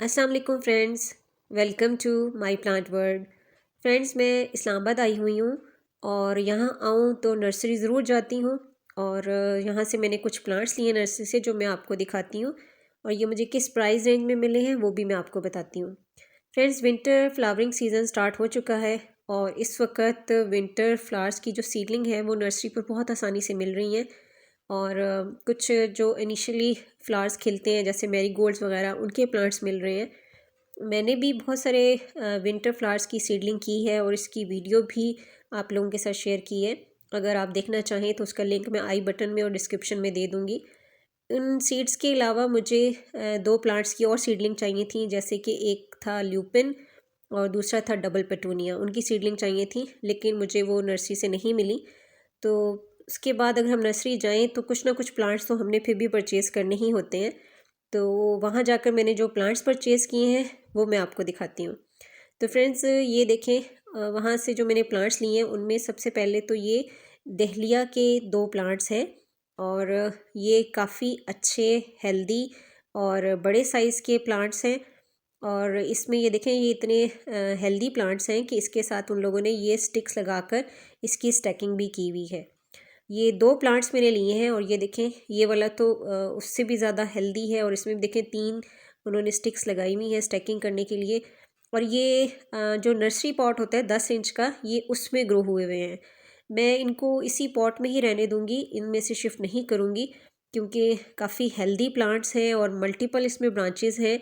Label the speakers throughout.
Speaker 1: अस्सलाम वालेकुम friends, welcome to my plant world. Friends, मैं इस्लामाबाद आई हुई हूँ और यहाँ आऊँ तो नर्सरी ज़रूर जाती हूँ। और यहाँ से मैंने कुछ प्लांट्स लिए नर्सरी से जो मैं आपको दिखाती हूँ, और ये मुझे किस प्राइस रेंज में मिले हैं वो भी मैं आपको बताती हूँ। Friends, winter flowering season start हो चुका है और इस वक्त विंटर फ्लावर्स की जो सीडलिंग है वो नर्सरी पर बहुत आसानी से मिल रही हैं। और कुछ जो इनिशियली फ्लावर्स खिलते हैं जैसे मैरीगोल्ड्स वगैरह, उनके प्लांट्स मिल रहे हैं। मैंने भी बहुत सारे विंटर फ्लावर्स की सीडलिंग की है और इसकी वीडियो भी आप लोगों के साथ शेयर की है। अगर आप देखना चाहें तो उसका लिंक मैं आई बटन में और डिस्क्रिप्शन में दे दूँगी। उन सीड्स के अलावा मुझे दो प्लांट्स की और सीडलिंग चाहिए थी, जैसे कि एक था ल्यूपिन और दूसरा था डबल पेटूनिया। उनकी सीडलिंग चाहिए थी लेकिन मुझे वो नर्सरी से नहीं मिली। तो उसके बाद अगर हम नर्सरी जाएं तो कुछ ना कुछ प्लांट्स तो हमने फिर भी परचेज़ करने ही होते हैं। तो वहाँ जाकर मैंने जो प्लांट्स परचेज़ किए हैं वो मैं आपको दिखाती हूँ। तो फ्रेंड्स, ये देखें, वहाँ से जो मैंने प्लांट्स लिए हैं उनमें सबसे पहले तो ये दहलिया के दो प्लांट्स हैं। और ये काफ़ी अच्छे, हेल्दी और बड़े साइज़ के प्लांट्स हैं। और इसमें ये देखें, ये इतने हेल्दी प्लांट्स हैं कि इसके साथ उन लोगों ने ये स्टिक्स लगाकर इसकी स्टैकिंग भी की हुई है। ये दो प्लांट्स मैंने लिए हैं और ये देखें, ये वाला तो उससे भी ज़्यादा हेल्दी है और इसमें भी देखें तीन उन्होंने स्टिक्स लगाई हुई हैं स्टैकिंग करने के लिए। और ये जो नर्सरी पॉट होता है 10 इंच का, ये उसमें ग्रो हुए हुए हैं। मैं इनको इसी पॉट में ही रहने दूंगी, इनमें से शिफ्ट नहीं करूंगी क्योंकि काफ़ी हेल्दी प्लांट्स हैं और मल्टीपल इसमें ब्रांचेस हैं।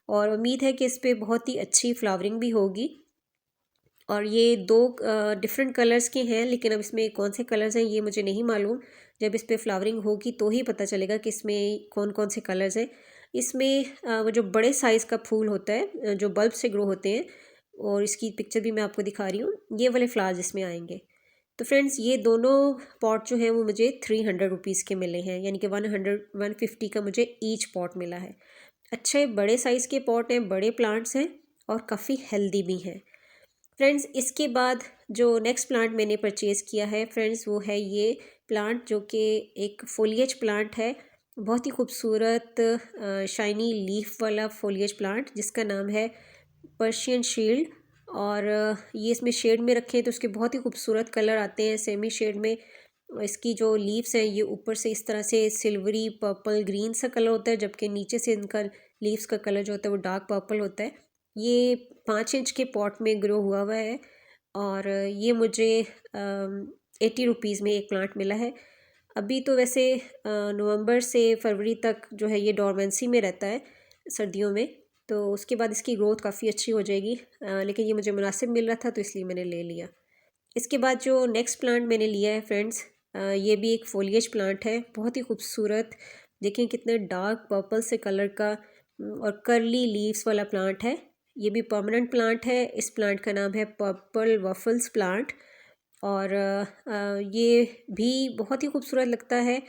Speaker 1: और उम्मीद है कि इस पर बहुत ही अच्छी फ्लावरिंग भी होगी। और ये दो डिफरेंट कलर्स के हैं, लेकिन अब इसमें कौन से कलर्स हैं ये मुझे नहीं मालूम। जब इस पर फ्लावरिंग होगी तो ही पता चलेगा कि इसमें कौन कौन से कलर्स हैं। इसमें वो जो बड़े साइज़ का फूल होता है, जो बल्ब से ग्रो होते हैं, और इसकी पिक्चर भी मैं आपको दिखा रही हूँ। ये वाले फ्लावर्स इसमें आएंगे। तो फ्रेंड्स, ये दोनों पॉट जो हैं वो मुझे 300 रुपीज़ के मिले हैं, यानी कि 150 का मुझे ईच पॉट मिला है। अच्छे बड़े साइज़ के पॉट हैं, बड़े प्लांट्स हैं और काफ़ी हेल्दी भी हैं। फ्रेंड्स, इसके बाद जो नेक्स्ट प्लांट मैंने परचेज़ किया है फ्रेंड्स, वो है ये प्लांट जो कि एक फोलिएज प्लांट है। बहुत ही खूबसूरत शाइनी लीफ वाला फोलिएज प्लांट जिसका नाम है पर्शियन शील्ड। और ये इसमें शेड में रखे हैं तो उसके बहुत ही खूबसूरत कलर आते हैं सेमी शेड में। इसकी जो लीव्स हैं ये ऊपर से इस तरह से सिल्वरी पर्पल ग्रीन सा कलर होता है, जबकि नीचे से इनका लीव्स का कलर जो होता है वो डार्क पर्पल होता है। ये 5 इंच के पॉट में ग्रो हुआ हुआ है और ये मुझे 80 रुपीज़ में एक प्लांट मिला है। अभी तो वैसे नवंबर से फरवरी तक जो है ये डोरमेंसी में रहता है सर्दियों में, तो उसके बाद इसकी ग्रोथ काफ़ी अच्छी हो जाएगी। लेकिन ये मुझे मुनासिब मिल रहा था तो इसलिए मैंने ले लिया। इसके बाद जो नेक्स्ट प्लांट मैंने लिया है फ्रेंड्स, ये भी एक फोलिएज प्लांट है, बहुत ही खूबसूरत। देखें कितने डार्क पर्पल से कलर का और करली लीव्स वाला प्लांट है। ये भी परमानेंट प्लांट है। इस प्लांट का नाम है पर्पल वफल्स प्लांट। और ये भी बहुत ही खूबसूरत लगता है।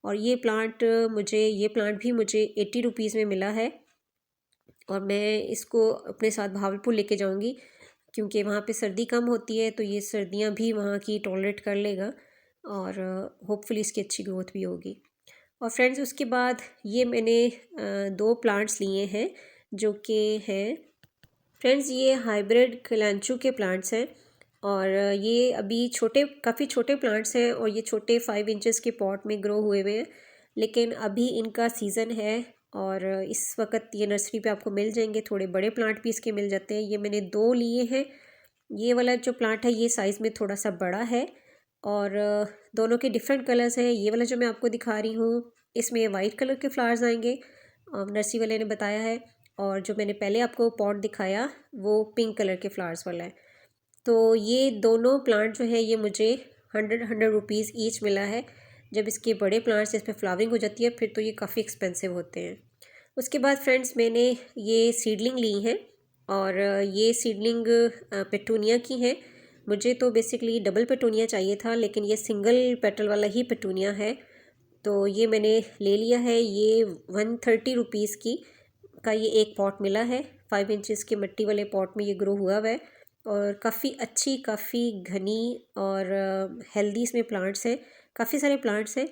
Speaker 1: और ये प्लांट भी मुझे 80 रुपीज़ में मिला है और मैं इसको अपने साथ भावलपुर लेके जाऊंगी क्योंकि वहाँ पे सर्दी कम होती है, तो ये सर्दियाँ भी वहाँ की टॉलरेट कर लेगा और होपफुली इसकी अच्छी ग्रोथ भी होगी। और फ्रेंड्स, उसके बाद ये मैंने दो प्लांट्स लिए हैं जो कि हैं फ्रेंड्स, ये हाइब्रिड कलांचू के प्लांट्स हैं। और ये अभी काफ़ी छोटे प्लांट्स हैं और ये छोटे 5 इंचेस के पॉट में ग्रो हुए हुए हैं, लेकिन अभी इनका सीज़न है और इस वक्त ये नर्सरी पे आपको मिल जाएंगे। थोड़े बड़े प्लांट भी इसके मिल जाते हैं। ये मैंने दो लिए हैं। ये वाला जो प्लांट है ये साइज़ में थोड़ा सा बड़ा है और दोनों के डिफरेंट कलर्स हैं। ये वाला जो मैं आपको दिखा रही हूँ इसमें वाइट कलर के फ्लावर्स आएंगे, नर्सरी वाले ने बताया है। और जो मैंने पहले आपको पॉट दिखाया वो पिंक कलर के फ्लावर्स वाला है। तो ये दोनों प्लांट जो है ये मुझे 100 रुपीज़ ईच मिला है। जब इसके बड़े प्लांट्स इस पर फ्लावरिंग हो जाती है फिर तो ये काफ़ी एक्सपेंसिव होते हैं। उसके बाद फ्रेंड्स, मैंने ये सीडलिंग ली है और ये सीडलिंग पेटूनिया की है। मुझे तो बेसिकली डबल पेटूनिया चाहिए था, लेकिन ये सिंगल पेटल वाला ही पेटूनिया है, तो ये मैंने ले लिया है। ये 130 रुपीज़ की का ये एक पॉट मिला है। 5 इंचेस के मिट्टी वाले पॉट में ये ग्रो हुआ है और काफ़ी अच्छी, काफ़ी घनी और हेल्दी इसमें प्लांट्स हैं। काफ़ी सारे प्लांट्स हैं।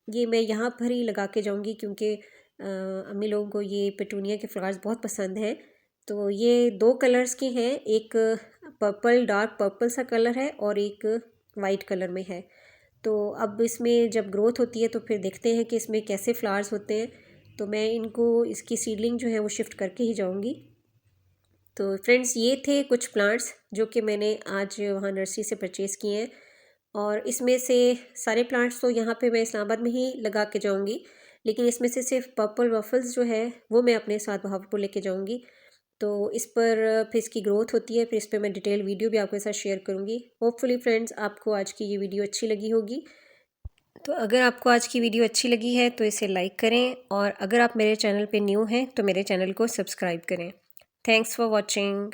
Speaker 1: ये मैं यहाँ पर ही लगा के जाऊँगी क्योंकि अम्मी लोगों को ये पेटूनिया के फ्लावर्स बहुत पसंद हैं। तो ये 2 कलर्स की हैं, एक पर्पल डार्क पर्पल सा कलर है और एक वाइट कलर में है। तो अब इसमें जब ग्रोथ होती है तो फिर देखते हैं कि इसमें कैसे फ्लावर्स होते हैं। तो मैं इनको इसकी सीडलिंग जो है वो शिफ्ट करके ही जाऊंगी। तो फ्रेंड्स ये थे कुछ प्लांट्स जो कि मैंने आज वहाँ नर्सरी से परचेज़ किए हैं, और इसमें से सारे प्लांट्स तो यहाँ पे मैं इस्लामाबाद में ही लगा के जाऊँगी, लेकिन इसमें से सिर्फ पर्पल वफल्स जो है वो मैं अपने साथ बहावलपुर लेके जाऊँगी। तो इस पर फिर इसकी ग्रोथ होती है, फिर इस पर मैं डिटेल वीडियो भी आपके साथ शेयर करूँगी। होपफुली फ्रेंड्स आपको आज की ये वीडियो अच्छी लगी होगी। तो अगर आपको आज की वीडियो अच्छी लगी है तो इसे लाइक करें, और अगर आप मेरे चैनल पे न्यू हैं तो मेरे चैनल को सब्सक्राइब करें। Thanks for watching.